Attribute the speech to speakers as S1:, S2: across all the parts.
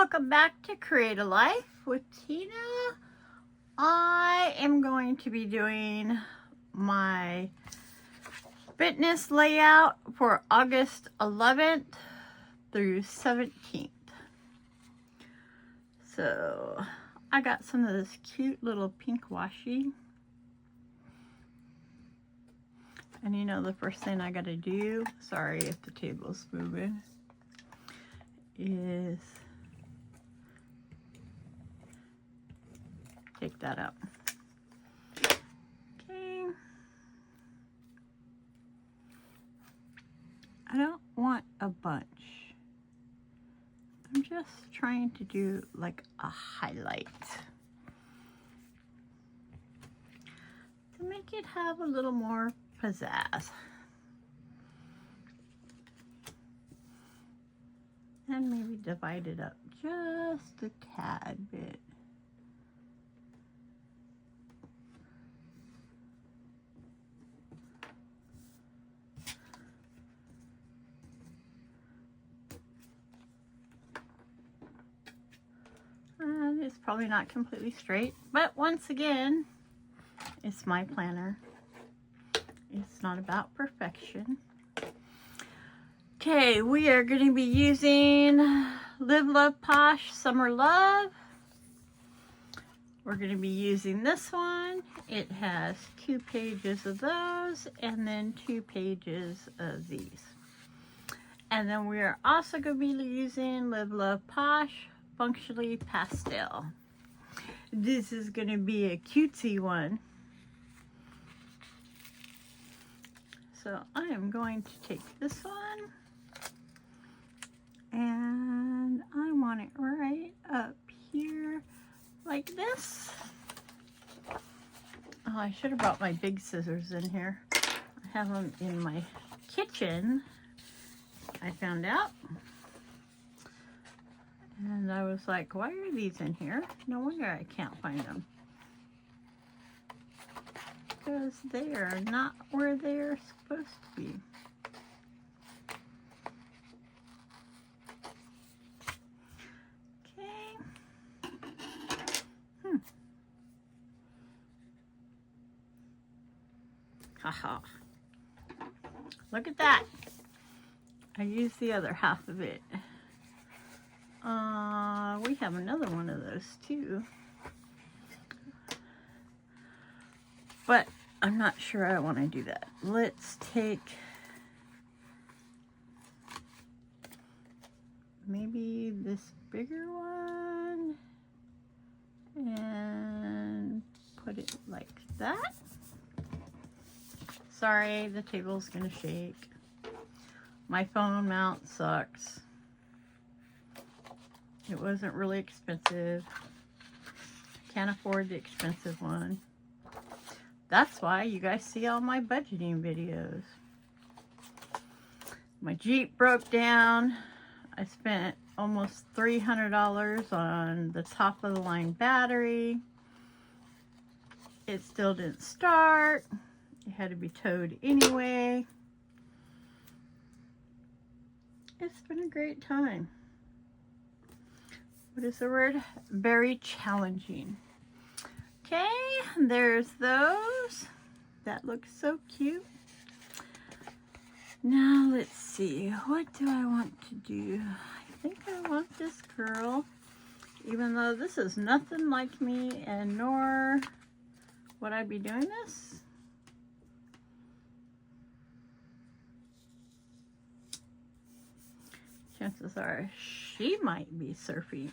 S1: welcome back to Create a Life with Tina. I am going to be doing my fitness layout for August 11th through 17th. So I got some of this cute little pink washi. And you know the first thing I gotta do, sorry if the table's moving, is take that up. Okay. I don't want a bunch. I'm just trying to do like a highlight to make it have a little more pizzazz. And maybe divide it up just a tad bit. And it's probably not completely straight, but once again, it's my planner. It's not about perfection. Okay, we are going to be using Live Love Posh Summer Love. We're going to be using this one. It has 2 pages of those and then 2 pages of these. And then we are also going to be using Live Love Posh Functionally Pastel. This is going to be a cutesy one. So I am going to take this one and I want it right up here like this. Oh, I should have brought my big scissors in here. I have them in my kitchen, I found out. And I was like, why are these in here? No wonder I can't find them. Because they are not where they're supposed to be. Okay. Haha. Look at that. I used the other half of it. We have another one of those too. But I'm not sure I want to do that. Let's take maybe this bigger one and put it like that. Sorry, the table's gonna shake. My phone mount sucks. It wasn't really expensive. Can't afford the expensive one. That's why you guys see all my budgeting videos. My Jeep broke down. I spent almost $300 on the top of the line battery. It still didn't start. It had to be towed anyway. It's been a great time. What is the word? Very challenging. Okay, there's those. That looks so cute. Now let's see, what do I want to do? I think I want this girl, even though this is nothing like me and nor would I be doing this. Chances are she might be surfing.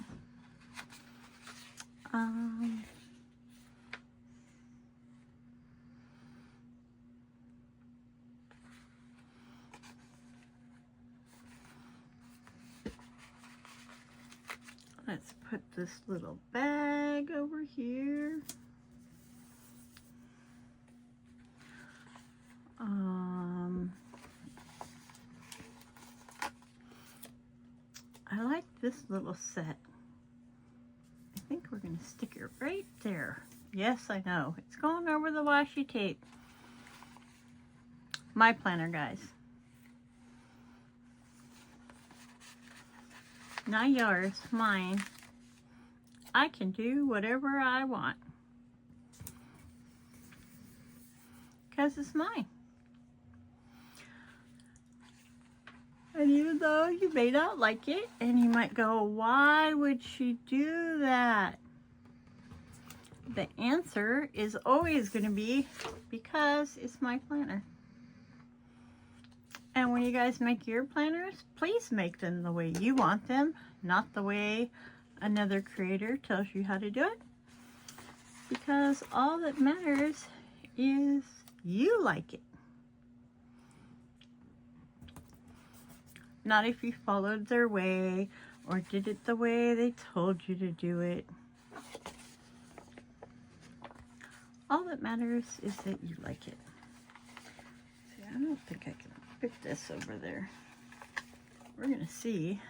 S1: Let's put this little bag over here. I like this little set. I think we're going to stick it right there. Yes, I know. It's going over the washi tape. My planner, guys. Not yours, mine. I can do whatever I want. Because it's mine. And even though you may not like it, and you might go, why would she do that? The answer is always going to be, because it's my planner. And when you guys make your planners, please make them the way you want them, not the way another creator tells you how to do it. Because all that matters is you like it. Not if you followed their way or did it the way they told you to do it. All that matters is that you like it. See, I don't think I can fit this over there. We're gonna see,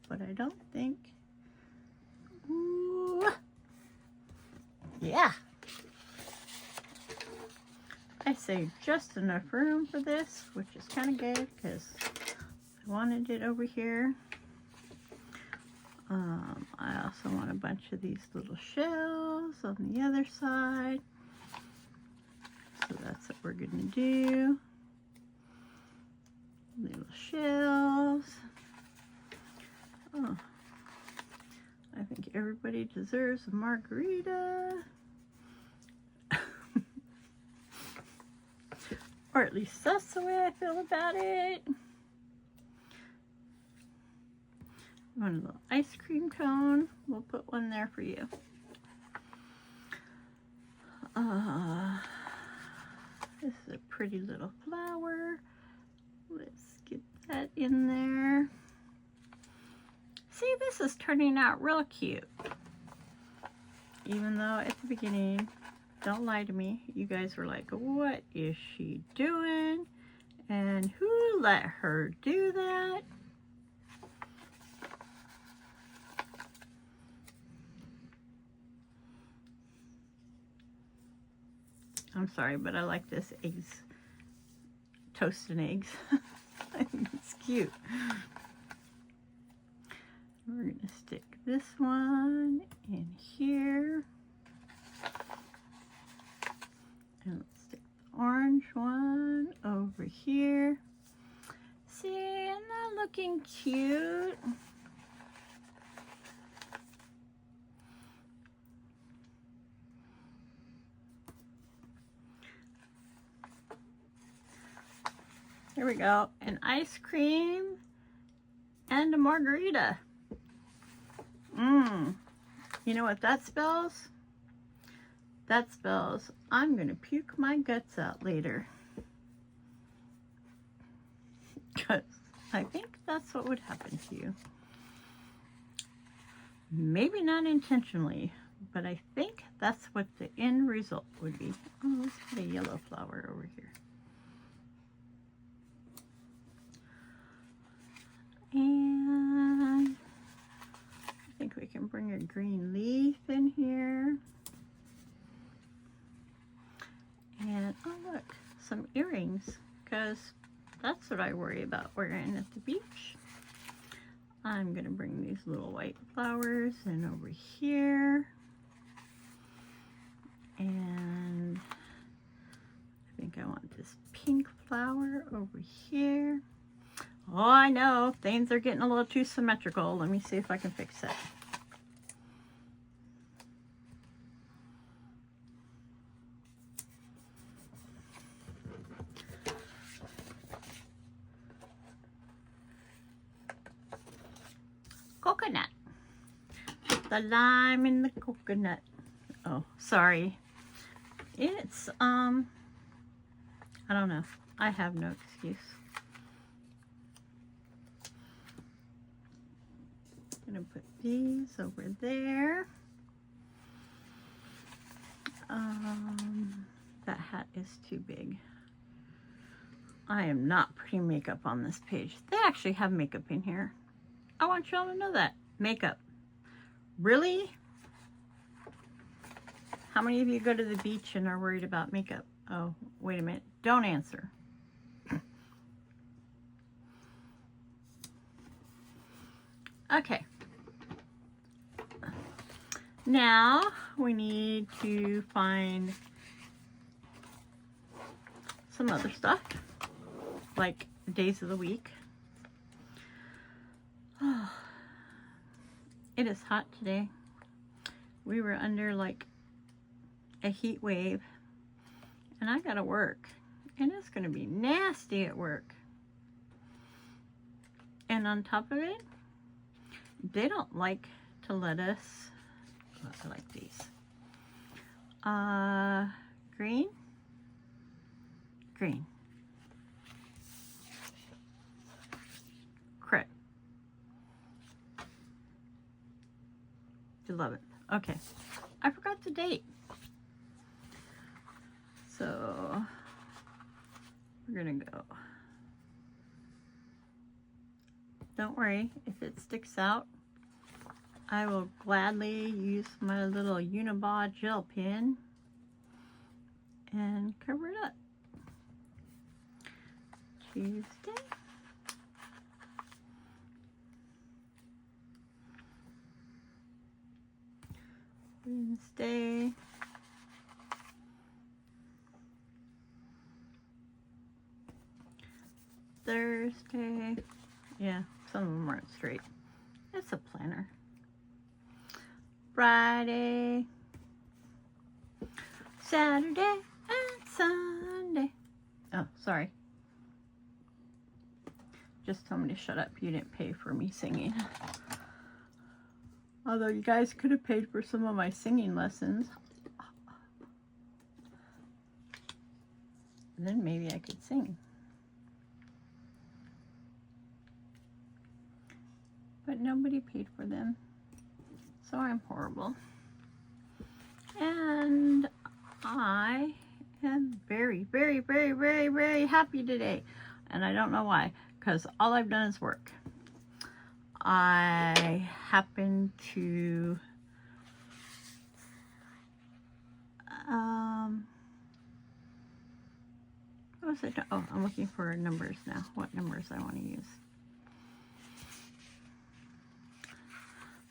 S1: but I don't think. Ooh. Yeah. I saved just enough room for this, which is kind of good because I wanted it over here. I also want a bunch of these little shells on the other side. So that's what we're going to do. Little shells. Oh, I think everybody deserves a margarita. Or at least that's the way I feel about it. Want a little ice cream cone? We'll put one there for you. This is a pretty little flower. Let's get that in there. See, this is turning out real cute. Even though at the beginning, don't lie to me, you guys were like, what is she doing? And who let her do that? I'm sorry, but I like this eggs, toast and eggs. I think it's cute. We're going to stick this one in here. And let's stick the orange one over here. See, isn't that looking cute? Here we go, an ice cream and a margarita. You know what that spells? That spells I'm gonna puke my guts out later. Because I think that's what would happen to you. Maybe not intentionally, but I think that's what the end result would be. Oh, let's put a yellow flower over here. And I think we can bring a green leaf in here. And oh look, some earrings, because that's what I worry about wearing at the beach. I'm going to bring these little white flowers in over here. And I think I want this pink flower over here. Oh, I know, things are getting a little too symmetrical. Let me see if I can fix that. Coconut. The lime in the coconut. Oh, sorry. It's, I don't know. I have no excuse. I'm gonna put these over there. That hat is too big. I am not putting makeup on this page. They actually have makeup in here. I want y'all to know that. Makeup. Really? How many of you go to the beach and are worried about makeup? Oh, wait a minute. Don't answer. Okay. Now we need to find some other stuff, like days of the week. Oh, it is hot today. We were under like a heat wave, and I gotta work, and it's gonna be nasty at work. And on top of it, they don't like to let us, oh, I like these. Green. Crit. 11th. Okay. I forgot the date. So we're gonna go. Don't worry, if it sticks out, I will gladly use my little Uniball gel pen and cover it up. Tuesday. Wednesday. Thursday. Yeah, some of them aren't straight. It's a planner. Friday. Saturday and Sunday. Oh, sorry. Just tell me to shut up. You didn't pay for me singing. Although you guys could have paid for some of my singing lessons. Then maybe I could sing. But nobody paid for them. So I'm horrible. And I am very, very, very, very, very happy today. And I don't know why. Because all I've done is work. I happen to what was it? Oh, I'm looking for numbers now. What numbers I want to use.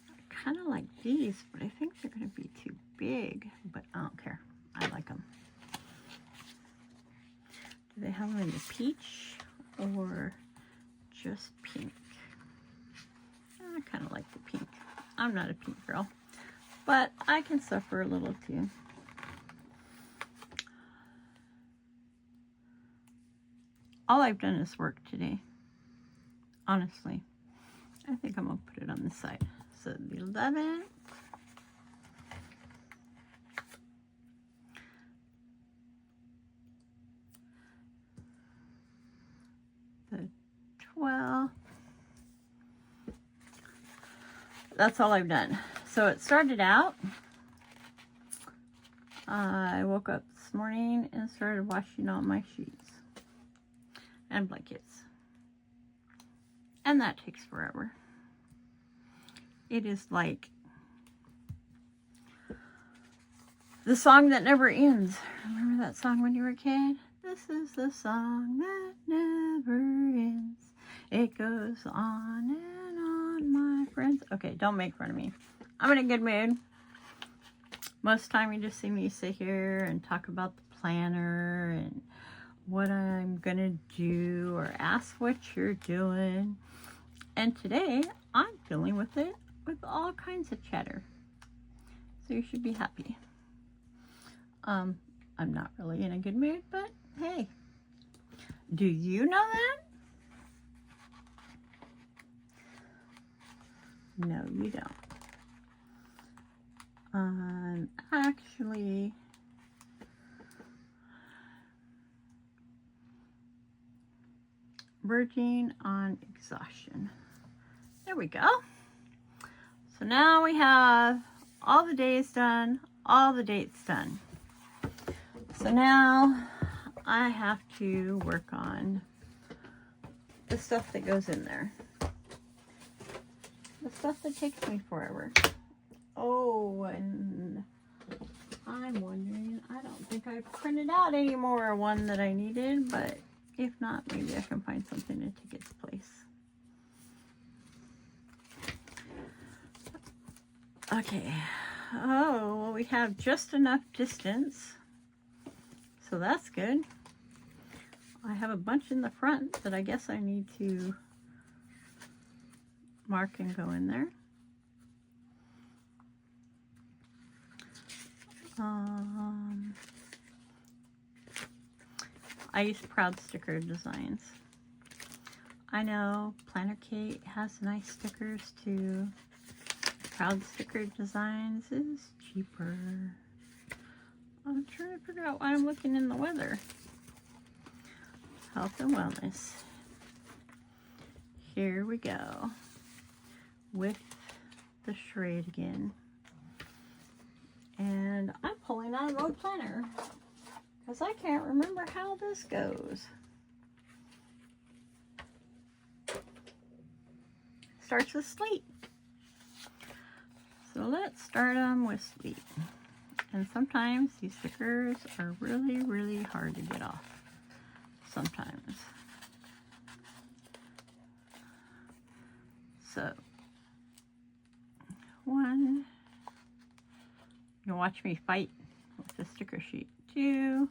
S1: I kind of like these, but I think they're going to be too big. But I don't care. I like them. Do they have them in the peach or just pink? I kind of like the pink. I'm not a pink girl, but I can suffer a little too. All I've done is work today. Honestly. I think I'm going to put it on this side. So the 11th. The 12th. That's all I've done. So it started out, I woke up this morning and started washing all my sheets and blankets. And that takes forever. It is like the song that never ends. Remember that song when you were a kid? This is the song that never ends. It goes on and on, my friends. Okay, don't make fun of me. I'm in a good mood. Most of the time you just see me sit here and talk about the planner and what I'm gonna do or ask what you're doing. And today I'm dealing with it with all kinds of chatter. So you should be happy. I'm not really in a good mood, but hey, do you know that? No, you don't. I'm actually verging on exhaustion. There we go. So now we have all the days done, all the dates done. So now I have to work on the stuff that goes in there. The stuff that takes me forever. Oh, and I'm wondering, I don't think I printed out any more one that I needed, but if not, maybe I can find something to take its place. Okay. Oh, well, we have just enough distance. So that's good. I have a bunch in the front that I guess I need to mark and go in there. I use Proud Sticker Designs. I know Planner Kate has nice stickers too. Proud Sticker Designs is cheaper. I'm trying to figure out why I'm looking in the weather. Health and wellness. Here we go with the charade again. And I'm pulling out a road planner because I can't remember how this goes. Starts with sleep. So let's start them with sleep. And sometimes these stickers are really, really hard to get off. Sometimes. So, one. You'll watch me fight with the sticker sheet. 2,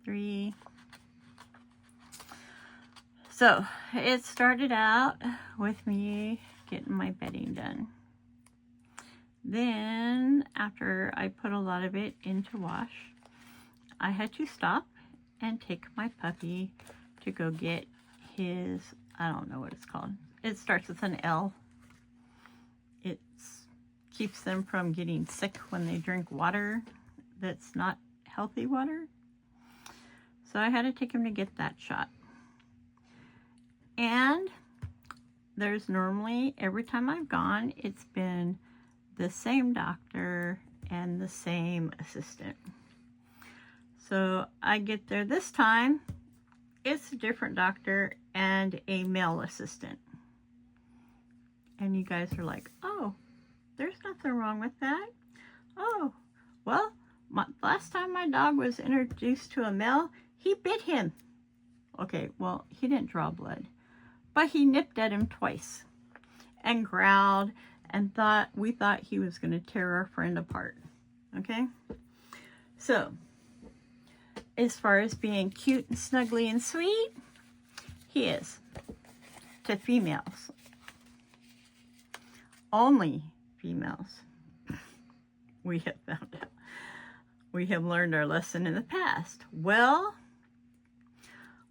S1: 3. So, it started out with me getting my bedding done. Then, after I put a lot of it into wash, I had to stop and take my puppy to go get his, I don't know what it's called. It starts with an L. It keeps them from getting sick when they drink water that's not healthy water. So I had to take him to get that shot. And there's normally, every time I've gone, it's been the same doctor and the same assistant. So I get there this time, it's a different doctor and a male assistant. And you guys are like, oh, there's nothing wrong with that. Oh, well, last time my dog was introduced to a male, he bit him. Okay, well, he didn't draw blood, but he nipped at him twice and growled and we thought he was going to tear our friend apart. Okay? So, as far as being cute and snuggly and sweet, he is to females. Only females. We have found out. We have learned our lesson in the past. Well,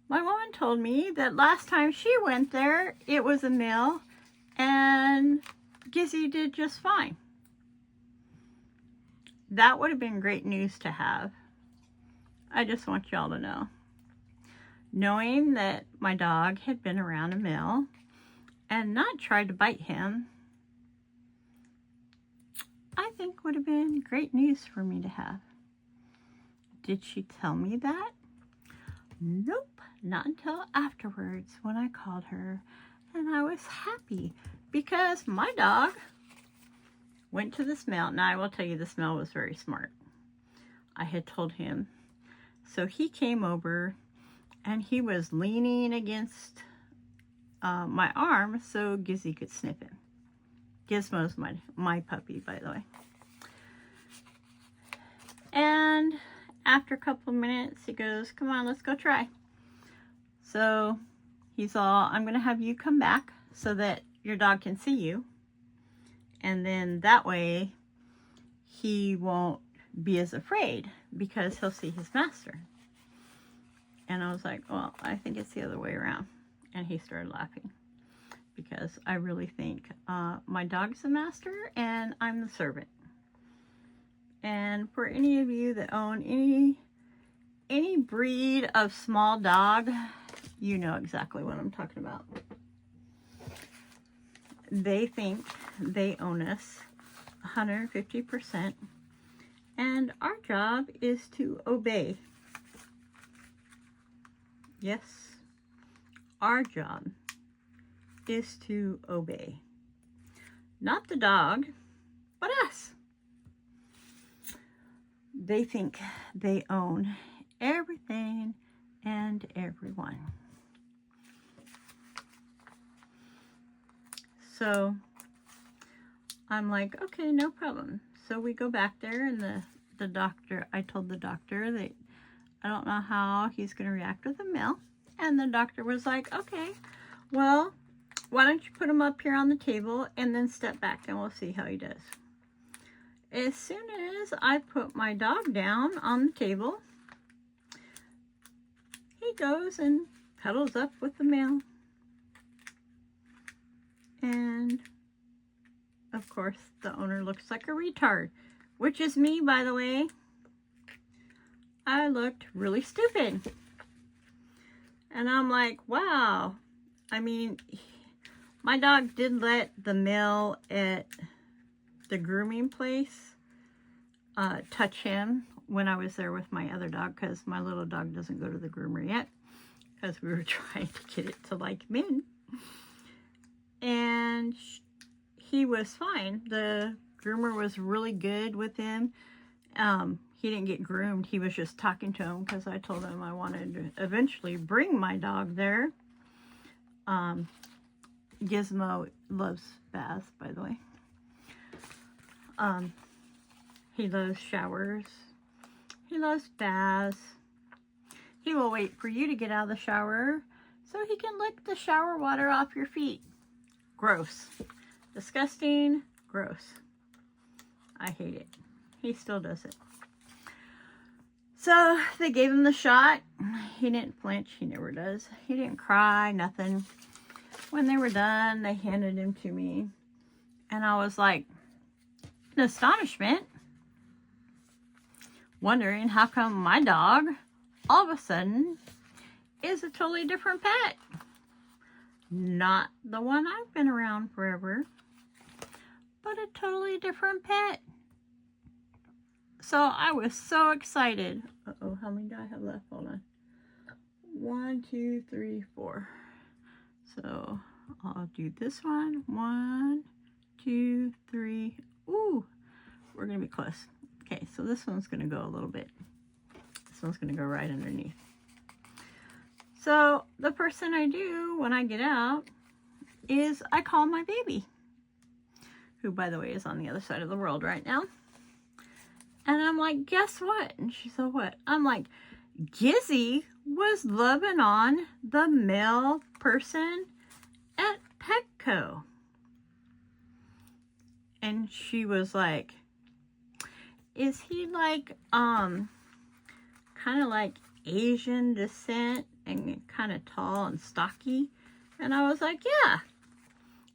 S1: my woman told me that last time she went there, it was a male, and Gizzy did just fine. That would have been great news to have. I just want y'all to know. Knowing that my dog had been around a male and not tried to bite him, I think would have been great news for me to have. Did she tell me that? Nope, not until afterwards when I called her, and I was happy because my dog went to this male. Now I will tell you, this male was very smart. I had told him. So he came over and he was leaning against my arm so Gizzy could sniff him. Gizmo's my puppy, by the way. And after a couple of minutes, he goes, come on, let's go try. So he's all, I'm going to have you come back so that your dog can see you. And then that way he won't be as afraid because he'll see his master. And I was like, well, I think it's the other way around. And he started laughing because I really think my dog's the master and I'm the servant. And for any of you that own any breed of small dog, you know exactly what I'm talking about. They think they own us 150%, and our job is to obey. Yes, our job is to obey. Not the dog, but us. They think they own everything and everyone. So I'm like, okay, no problem. So we go back there, and the doctor, I told the doctor that I don't know how he's going to react with the mail. And the doctor was like, okay, well, why don't you put him up here on the table and then step back and we'll see how he does. As soon as I put my dog down on the table, he goes and cuddles up with the mail. And of course, the owner looks like a retard, which is me, by the way. I looked really stupid. And I'm like, wow. I mean, my dog did let the mail at the grooming place touch him when I was there with my other dog, because my little dog doesn't go to the groomer yet, because we were trying to get it to like men. And he was fine. The groomer was really good with him. He didn't get groomed. He was just talking to him because I told him I wanted to eventually bring my dog there. Gizmo loves baths, by the way. He loves showers. He loves baths. He will wait for you to get out of the shower so he can lick the shower water off your feet. Gross. Disgusting. Gross. I hate it. He still does it. So they gave him the shot. He didn't flinch. He never does. He didn't cry, nothing. When they were done, they handed him to me. And I was like, in astonishment, wondering how come my dog, all of a sudden, is a totally different pet. Not the one I've been around forever, but a totally different pet. So I was so excited. Uh-oh, how many do I have left? Hold on. 1, 2, 3, 4. So I'll do this one. 1, 2, 3. Ooh, we're going to be close. Okay, so this one's going to go a little bit. This one's going to go right underneath. So the first thing I do when I get out is I call my baby, who, by the way, is on the other side of the world right now. And I'm like, guess what? And she said, what? I'm like, Gizzy was loving on the male person at Petco. And she was like, is he like, kind of like Asian descent and kind of tall and stocky? And I was like, yeah.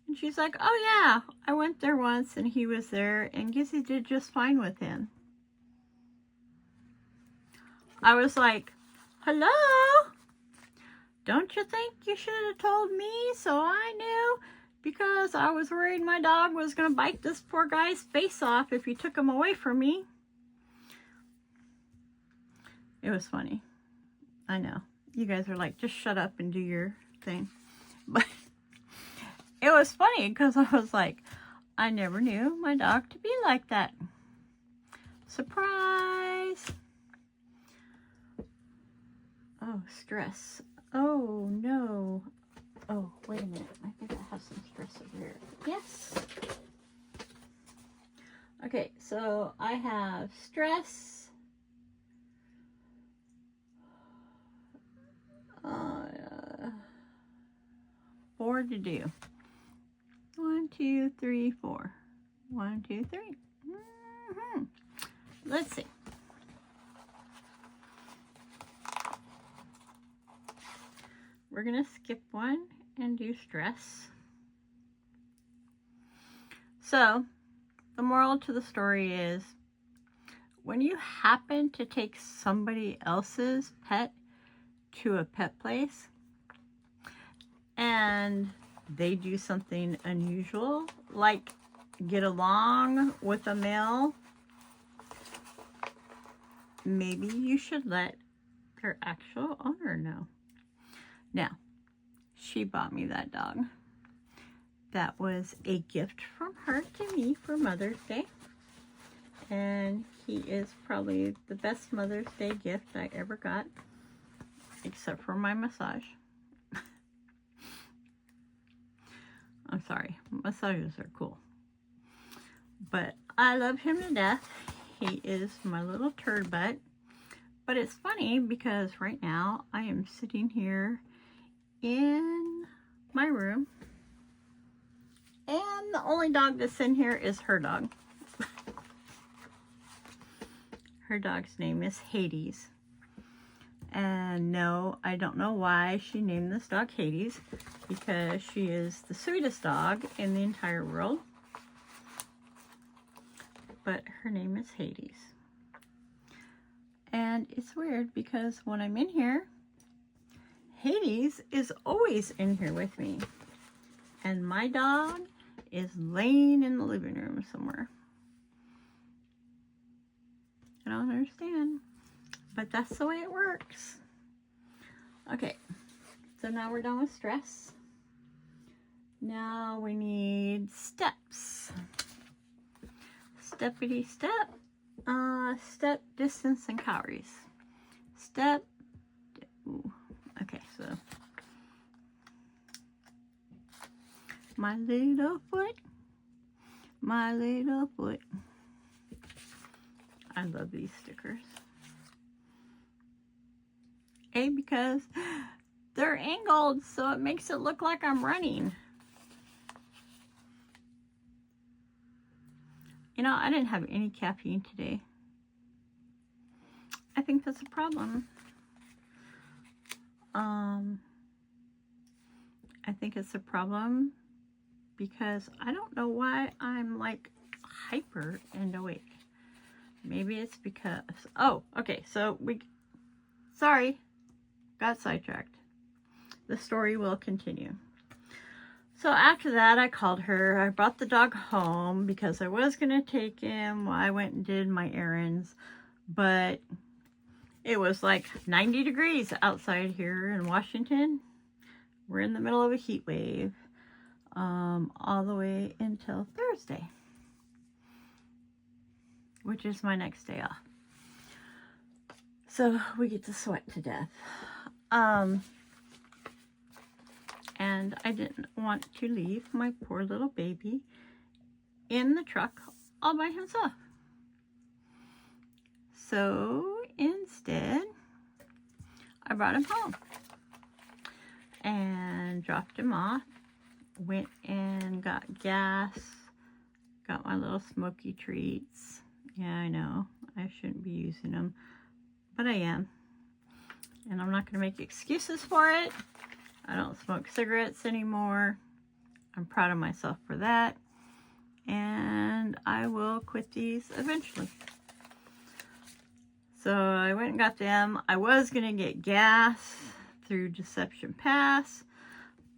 S1: And she's like, oh yeah, I went there once and he was there and Gizzy did just fine with him. I was like, hello? Don't you think you should have told me so I knew? Because I was worried my dog was going to bite this poor guy's face off if you took him away from me. It was funny. I know. You guys are like, just shut up and do your thing. But it was funny because I was like, I never knew my dog to be like that. Surprise! Oh, stress. Oh, no. Oh, wait a minute. I think I have some stress over here. Yes. Okay, so I have stress. 4 to do. 1, 2, 3, 4. 1, 2, 3. Let's see. We're going to skip one and do stress. So, the moral to the story is, when you happen to take somebody else's pet to a pet place and they do something unusual, like get along with a male, maybe you should let their actual owner know. Now, she bought me that dog. That was a gift from her to me for Mother's Day. And he is probably the best Mother's Day gift I ever got, except for my massage. I'm sorry, massages are cool. But I love him to death. He is my little turd butt. But it's funny because right now I am sitting here in my room. And the only dog that's in here is her dog. Her dog's name is Hades. And no, I don't know why she named this dog Hades, because she is the sweetest dog in the entire world. But her name is Hades. And it's weird because when I'm in here, Hades is always in here with me. And my dog is laying in the living room somewhere. I don't understand, but that's the way it works. Okay, so now we're done with stress. Now we need steps. Steppity step. Step, distance, and calories. Step. Ooh, okay, so my little foot. My little foot. I love these stickers. Because they're angled, so it makes it look like I'm running. You know, I didn't have any caffeine today. I think that's a problem. I think it's a problem because I don't know why I'm like hyper and awake. Maybe it's because, oh, okay, so sorry, got sidetracked. The story will continue. So after that, I called her. I brought the dog home because I was going to take him while I went and did my errands. But it was like 90 degrees outside here in Washington. We're in the middle of a heat wave all the way until Thursday, which is my next day off. So we get to sweat to death. And I didn't want to leave my poor little baby in the truck all by himself. So instead, I brought him home and dropped him off. Went and got gas, got my little smoky treats. Yeah, I know, I shouldn't be using them, but I am. And I'm not going to make excuses for it. I don't smoke cigarettes anymore. I'm proud of myself for that. And I will quit these eventually. So I went and got them. I was going to get gas through Deception Pass.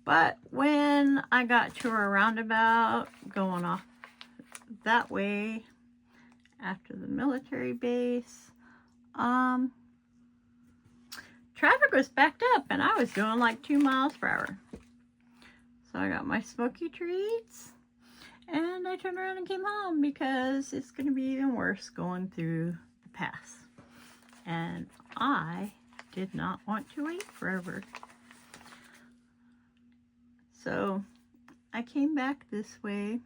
S1: But when I got to a roundabout going off that way after the military base, traffic was backed up and I was doing like 2 miles per hour. So I got my smoky treats and I turned around and came home because it's going to be even worse going through the pass. And I did not want to wait forever. So I came back this way,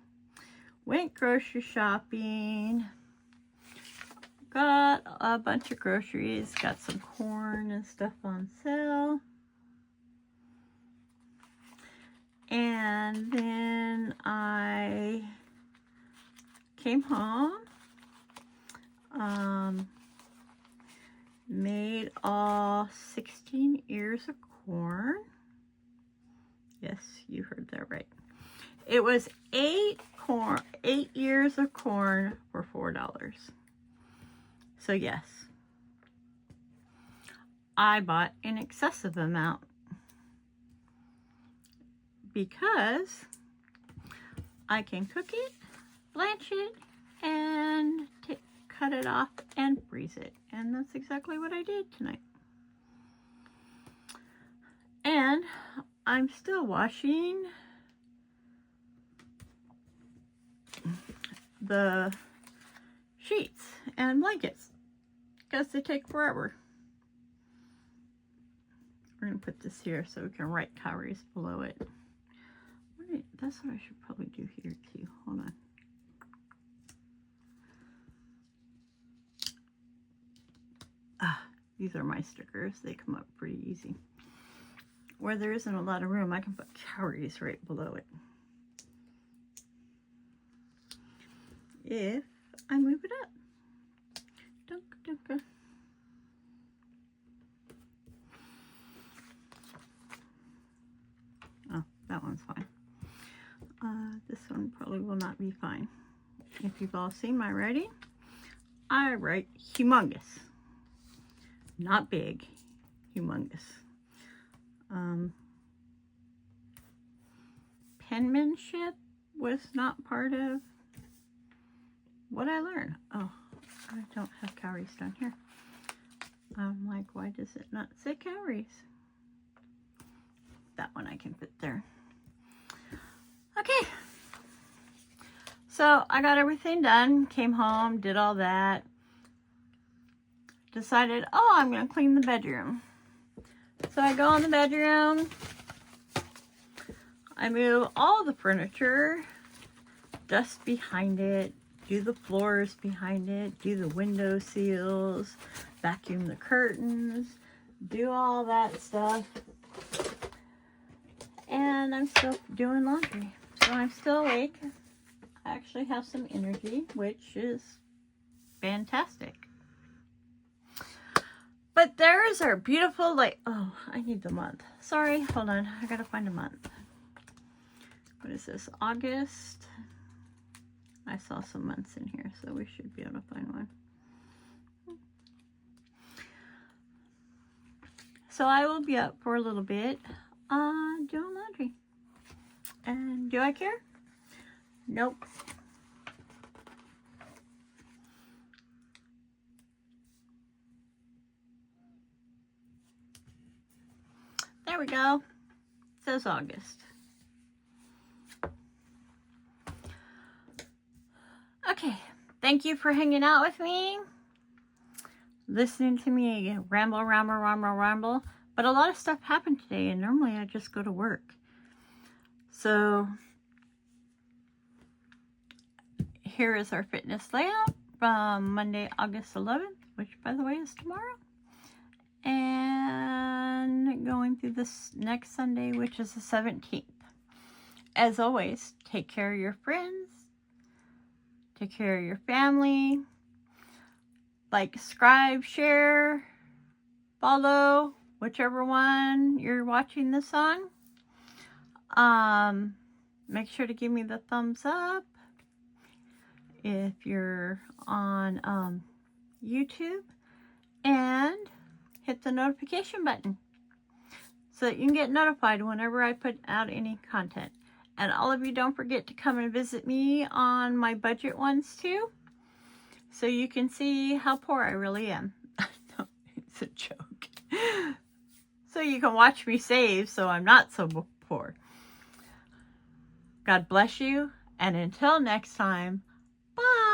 S1: went grocery shopping, got a bunch of groceries, got some corn and stuff on sale. And then I came home, made all 16 ears of corn. Yes, you heard that right. It was 8 ears of corn for $4. So yes, I bought an excessive amount because I can cook it, blanch it, and cut it off and freeze it. And that's exactly what I did tonight. And I'm still washing the sheets and blankets because they take forever. We're going to put this here so we can write calories below it. That's what I should probably do here too. Hold on. These are my stickers. They come up pretty easy. Where there isn't a lot of room, I can put calories right below it. If I move it up. Dunk, dunk. Oh, that one's fine. This one probably will not be fine. If you've all seen my writing, I write humongous. Not big, humongous. Penmanship was not part of what I learned. Oh, I don't have calories down here. I'm like, why does it not say calories? That one I can fit there. Okay. So I got everything done, came home, did all that. Decided, oh, I'm going to clean the bedroom. So I go in the bedroom. I move all the furniture, dust behind it, do the floors behind it, do the window seals, vacuum the curtains, do all that stuff. And I'm still doing laundry. So I'm still awake. I actually have some energy, which is fantastic. But there is our beautiful, like, oh, I need the month. Sorry, hold on. I gotta find a month. What is this? August. I saw some months in here, so we should be able to find one. So I will be up for a little bit doing laundry. And do I care? Nope. There we go. It says August. Okay. Thank you for hanging out with me. Listening to me ramble. But a lot of stuff happened today, and normally I just go to work. So here is our fitness layout from Monday, August 11th, which by the way is tomorrow. And going through this next Sunday, which is the 17th. As always, take care of your friends. Take care of your family. Like, subscribe, share, follow, whichever one you're watching this on. Make sure to give me the thumbs up if you're on YouTube. And hit the notification button so that you can get notified whenever I put out any content. And all of you, don't forget to come and visit me on my budget ones too, so you can see how poor I really am. No, it's a joke. So you can watch me save so I'm not so poor. God bless you, and until next time, bye.